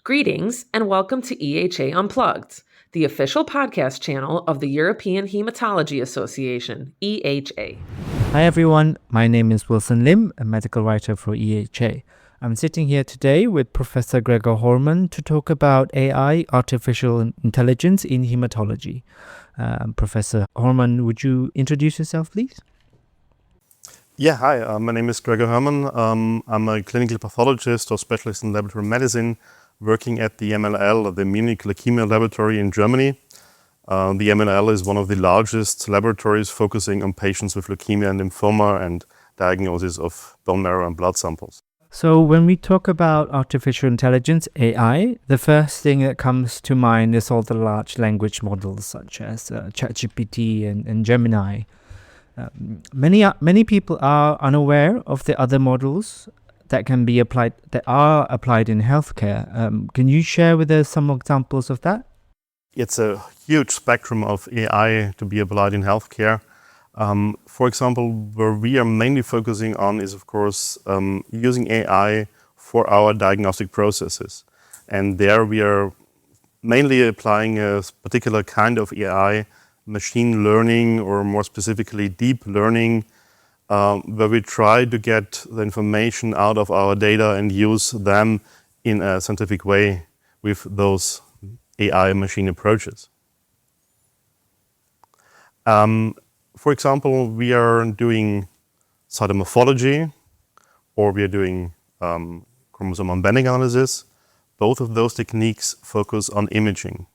Greetings and welcome to EHA Unplugged, the official podcast channel of the European Hematology Association, EHA. Hi everyone, my name is Wilson Lim, a medical writer for EHA. I'm sitting here today with Professor Gregor Hormann to talk about AI, artificial intelligence in hematology. Professor Hormann, would you introduce yourself, please? Yeah, hi, my name is Gregor Hormann. I'm a clinical pathologist or specialist in laboratory medicine working at the MLL, the Munich Leukemia Laboratory in Germany. The MLL is one of the largest laboratories focusing on patients with leukemia and lymphoma and diagnosis of bone marrow and blood samples. So when we talk about artificial intelligence, AI, the first thing that comes to mind is all the large language models such as ChatGPT and Gemini. Many people are unaware of the other models that are applied in healthcare. Can you share with us some examples of that? It's a huge spectrum of AI to be applied in healthcare. For example, where we are mainly focusing on is, of course, using AI for our diagnostic processes. And there we are mainly applying a particular kind of AI, machine learning, or more specifically deep learning, where we try to get the information out of our data and use them in a scientific way with those AI machine approaches. For example, we are doing cytomorphology, or we are doing chromosomal bending analysis. Both of those techniques focus on imaging.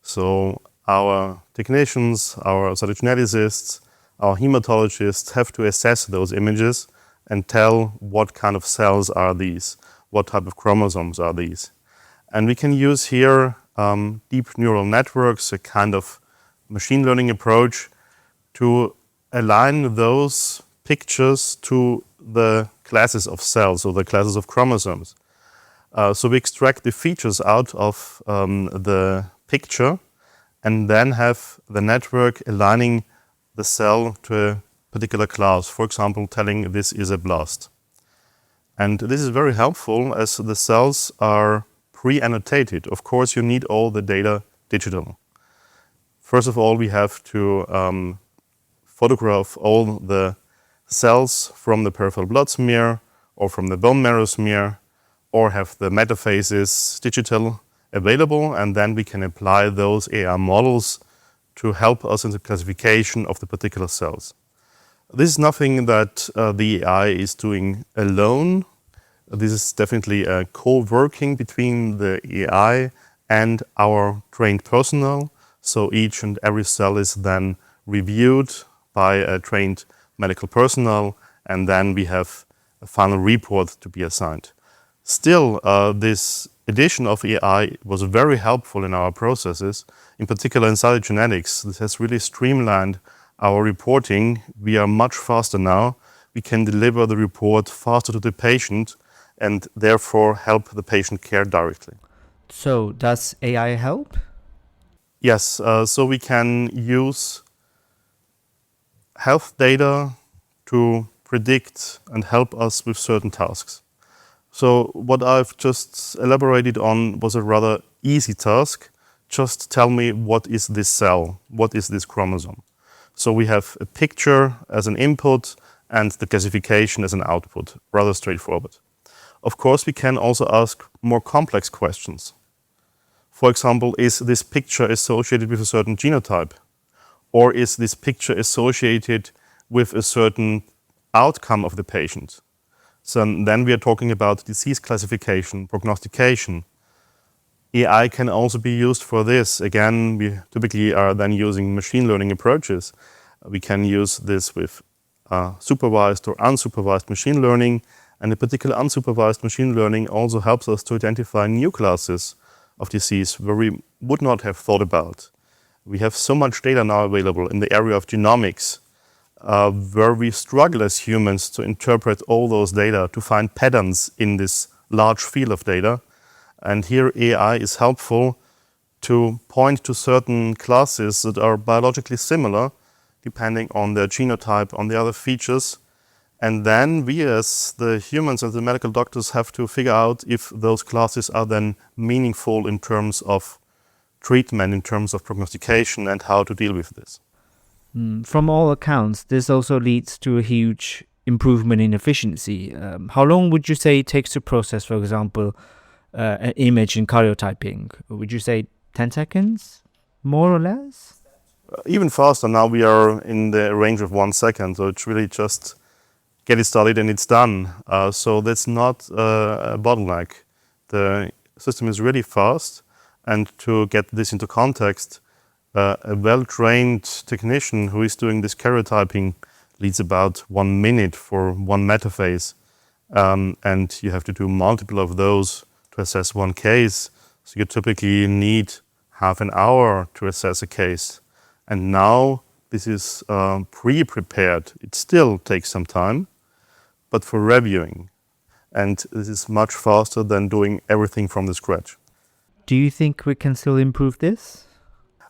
So our technicians, our cytogeneticists, our hematologists have to assess those images and tell what kind of cells are these, what type of chromosomes are these. And we can use here deep neural networks, a kind of machine learning approach, to align those pictures to the classes of cells or the classes of chromosomes. So we extract the features out of the picture and then have the network aligning the cell to a particular class, for example, telling this is a blast. And this is very helpful as the cells are pre-annotated. Of course, you need all the data digital. First of all, we have to photograph all the cells from the peripheral blood smear or from the bone marrow smear, or have the metaphases digital available, and then we can apply those AI models to help us in the classification of the particular cells. This is nothing that the AI is doing alone. This is definitely a co-working between the AI and our trained personnel. So each and every cell is then reviewed by a trained medical personnel, and then we have a final report to be assigned. Still, this addition of AI was very helpful in our processes, in particular in cytogenetics. This has really streamlined our reporting. We are much faster now. We can deliver the report faster to the patient and therefore help the patient care directly. So does AI help? Yes, so we can use health data to predict and help us with certain tasks. So what I've just elaborated on was a rather easy task. Just tell me, what is this cell? What is this chromosome? So we have a picture as an input and the classification as an output, rather straightforward. Of course, we can also ask more complex questions. For example, is this picture associated with a certain genotype? Or is this picture associated with a certain outcome of the patient? So then we are talking about disease classification, prognostication. AI can also be used for this. Again, we typically are then using machine learning approaches. We can use this with supervised or unsupervised machine learning. And in particular, unsupervised machine learning also helps us to identify new classes of disease where we would not have thought about. We have so much data now available in the area of genomics, where we struggle as humans to interpret all those data, to find patterns in this large field of data. And here AI is helpful to point to certain classes that are biologically similar, depending on their genotype, on the other features, And then we as the humans and the medical doctors have to figure out if those classes are then meaningful in terms of treatment, in terms of prognostication, and how to deal with this. From all accounts, this also leads to a huge improvement in efficiency. How long would you say it takes to process, for example, an image in karyotyping? Would you say 10 seconds, more or less? Even faster. Now we are in the range of 1 second, so it's really just get it started and it's done. So that's not a bottleneck. The system is really fast, and to get this into context, a well-trained technician who is doing this karyotyping needs about 1 minute for one metaphase, and you have to do multiple of those to assess one case. So you typically need half an hour to assess a case. And now this is pre-prepared. It still takes some time, but for reviewing. And this is much faster than doing everything from the scratch. Do you think we can still improve this?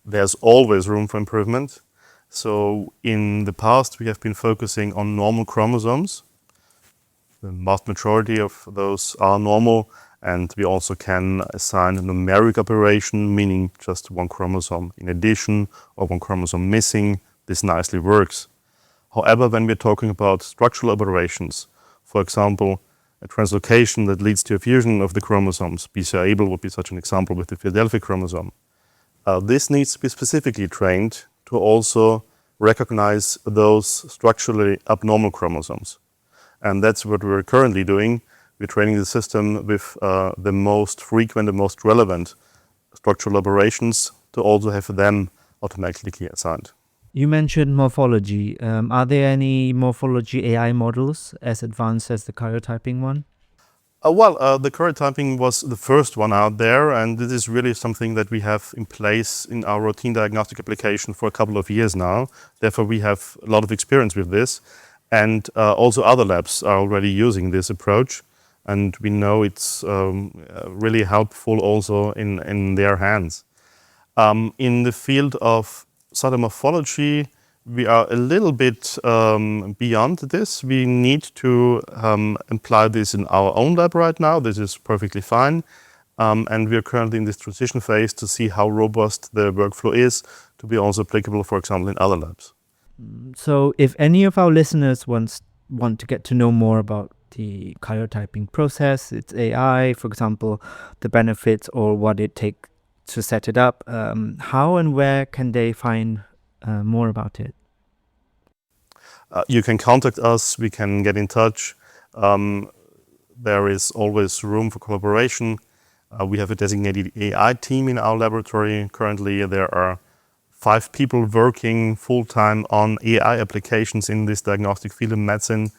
There's always room for improvement. So in the past, we have been focusing on normal chromosomes. The vast majority of those are normal, and we also can assign a numeric operation, meaning just one chromosome in addition or one chromosome missing. This nicely works. However, when we're talking about structural operations, for example, a translocation that leads to a fusion of the chromosomes, BCR-ABL would be such an example with the Philadelphia chromosome. This needs to be specifically trained to also recognize those structurally abnormal chromosomes. And that's what we're currently doing. We're training the system with the most frequent and most relevant structural operations to also have them automatically assigned. You mentioned morphology. Are there any morphology AI models as advanced as the karyotyping one? The karyotyping was the first one out there, and this is really something that we have in place in our routine diagnostic application for a couple of years now. Therefore, we have a lot of experience with this, and also other labs are already using this approach, and we know it's really helpful also in their hands. In the field of cytomorphology, we are a little bit beyond this. We need to apply this in our own lab right now. This is perfectly fine. And we are currently in this transition phase to see how robust the workflow is to be also applicable, for example, in other labs. So if any of our listeners want to get to know more about the karyotyping process, its AI, for example, the benefits or what it takes to set it up, how and where can they find more about it? You can contact us, we can get in touch. There is always room for collaboration. We have a designated AI team in our laboratory. Currently, there are 5 people working full-time on AI applications in this diagnostic field of medicine.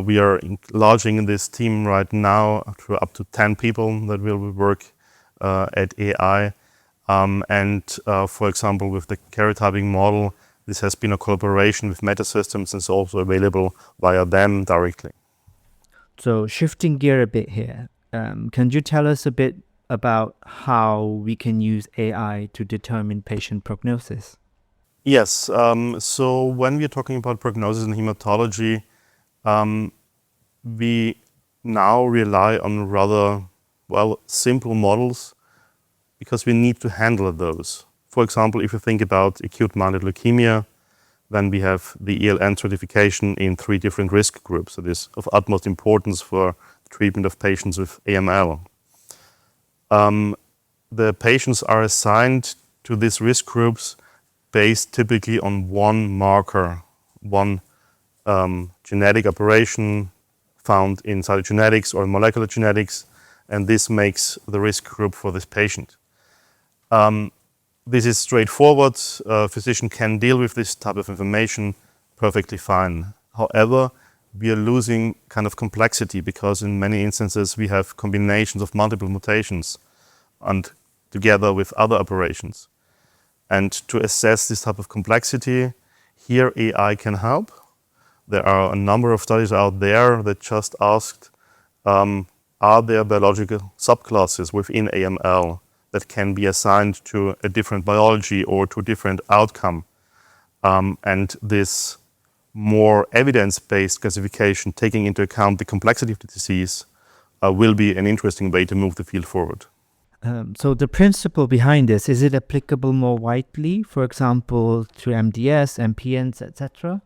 We are enlarging this team right now to up to 10 people that will work at AI. For example, with the karyotyping model, this has been a collaboration with Metasystems and is also available via them directly. So shifting gear a bit here, can you tell us a bit about how we can use AI to determine patient prognosis? Yes, so when we're talking about prognosis in hematology, we now rely on rather, simple models because we need to handle those. For example, if you think about acute myeloid leukemia, then we have the ELN certification in 3 different risk groups. It is of utmost importance for the treatment of patients with AML. The patients are assigned to these risk groups based typically on one marker, one genetic operation found in cytogenetics or molecular genetics, and this makes the risk group for this patient. This is straightforward. A physician can deal with this type of information perfectly fine. However, we are losing kind of complexity because in many instances we have combinations of multiple mutations and together with other operations. And to assess this type of complexity, here AI can help. There are a number of studies out there that just asked, are there biological subclasses within AML that can be assigned to a different biology or to a different outcome? And this more evidence-based classification, taking into account the complexity of the disease, will be an interesting way to move the field forward. So the principle behind this, is it applicable more widely, for example, to MDS, MPNs, etc.?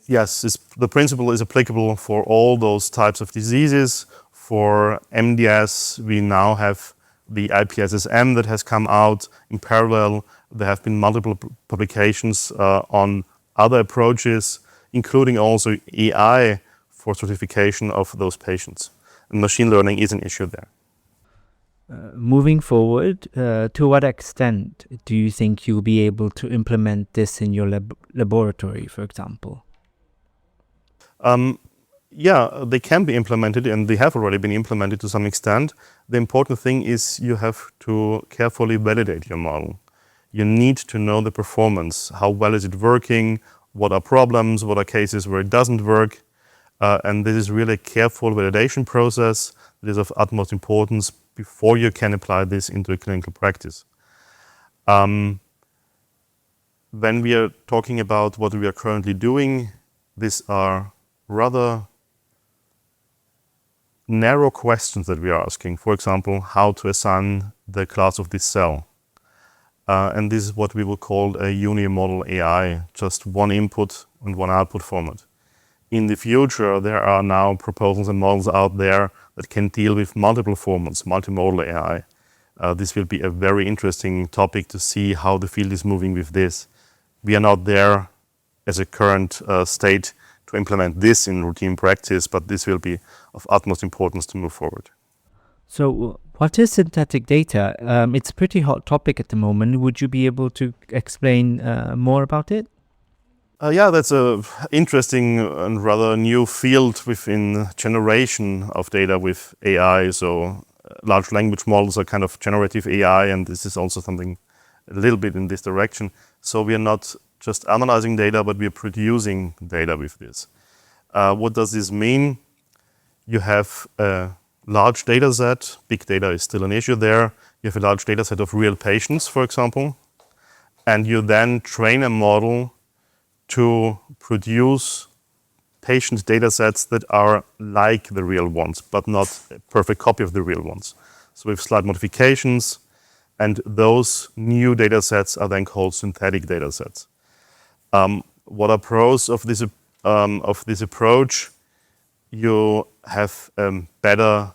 Yes, the principle is applicable for all those types of diseases. For MDS, we now have the IPSSM that has come out in parallel. There have been multiple publications on other approaches, including also AI for certification of those patients. And machine learning is an issue there. Moving forward, to what extent do you think you'll be able to implement this in your laboratory, for example? Yeah, they can be implemented, and they have already been implemented to some extent. The important thing is you have to carefully validate your model. You need to know the performance. How well is it working? What are problems? What are cases where it doesn't work? And this is really a careful validation process that is of utmost importance before you can apply this into a clinical practice. When we are talking about what we are currently doing, these are rather narrow questions that we are asking. For example, how to assign the class of this cell. And this is what we will call a unimodal AI, just one input and one output format. In the future, there are now proposals and models out there that can deal with multiple formats, multimodal AI. This will be a very interesting topic to see how the field is moving with this. We are not there as a current state to implement this in routine practice, but this will be of utmost importance to move forward. So what is synthetic data? It's a pretty hot topic at the moment. Would you be able to explain more about it? Yeah, that's an interesting and rather new field within generation of data with AI. So large language models are kind of generative AI, and this is also something a little bit in this direction. So we are not just analyzing data, but we are producing data with this. What does this mean? You have a large data set. Big data is still an issue there. You have a large data set of real patients, for example, and you then train a model to produce patient data sets that are like the real ones, but not a perfect copy of the real ones. So with slight modifications, and those new data sets are then called synthetic data sets. What are pros of this approach? You have better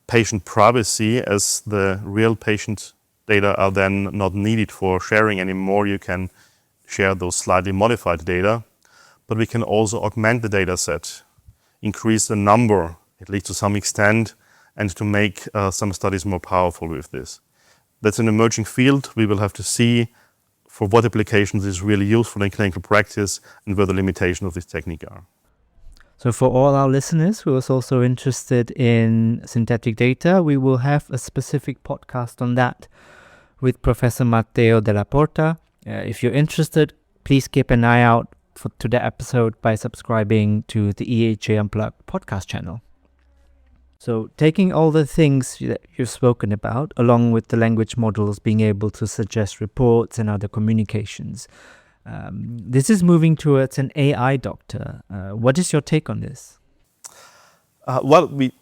patient privacy, as the real patient data are then not needed for sharing anymore. You can share those slightly modified data, but we can also augment the data set, increase the number, at least to some extent, and to make some studies more powerful with this. That's an emerging field. We will have to see for what applications is really useful in clinical practice and where the limitations of this technique are. So for all our listeners who is also interested in synthetic data, we will have a specific podcast on that with Professor Matteo Della Porta. If you're interested, please keep an eye out to the episode by subscribing to the EHA Unplugged podcast channel. So taking all the things that you've spoken about, along with the language models being able to suggest reports and other communications, this is moving towards an AI doctor. What is your take on this? Well, we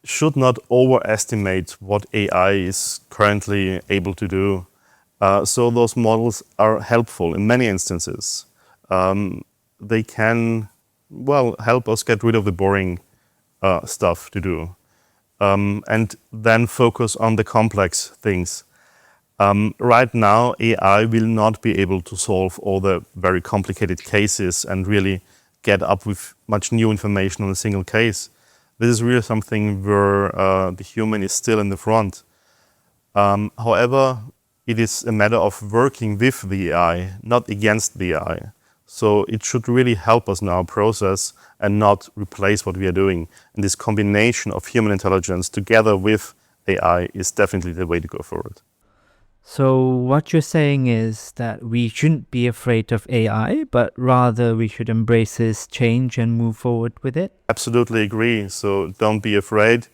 should not overestimate what AI is currently able to do. So those models are helpful in many instances. They can, help us get rid of the boring stuff to do, and then focus on the complex things. Right now, AI will not be able to solve all the very complicated cases and really get up with much new information on a single case. This is really something where the human is still in the front. However, it is a matter of working with the AI, not against the AI. So it should really help us in our process and not replace what we are doing. And this combination of human intelligence together with AI is definitely the way to go forward. So what you're saying is that we shouldn't be afraid of AI, but rather we should embrace this change and move forward with it? Absolutely agree. So don't be afraid.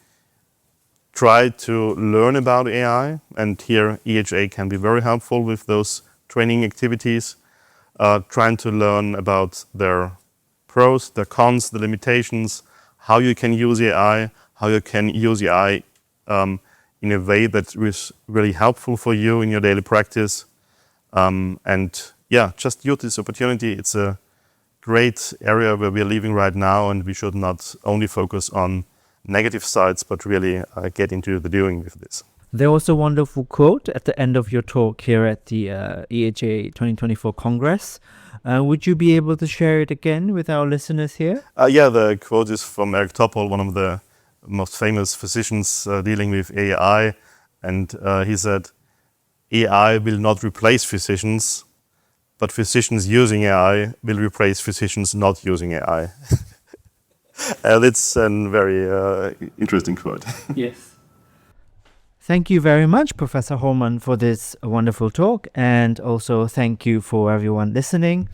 Try to learn about AI, and here EHA can be very helpful with those training activities. trying to learn about their pros, their cons, the limitations, how you can use AI, how you can use AI in a way that is really helpful for you in your daily practice. Just use this opportunity. It's a great area where we're living right now, and we should not only focus on negative sides, but really get into the doing with this. There was a wonderful quote at the end of your talk here at the EHA 2024 Congress. Would you be able to share it again with our listeners here? The quote is from Eric Topol, one of the most famous physicians dealing with AI. And he said, AI will not replace physicians, but physicians using AI will replace physicians not using AI. It's a very interesting quote. Yes. Thank you very much, Professor Hormann, for this wonderful talk. And also thank you for everyone listening.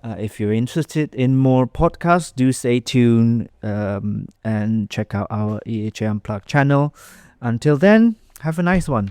If you're interested in more podcasts, do stay tuned and check out our EHA Unplugged channel. Until then, have a nice one.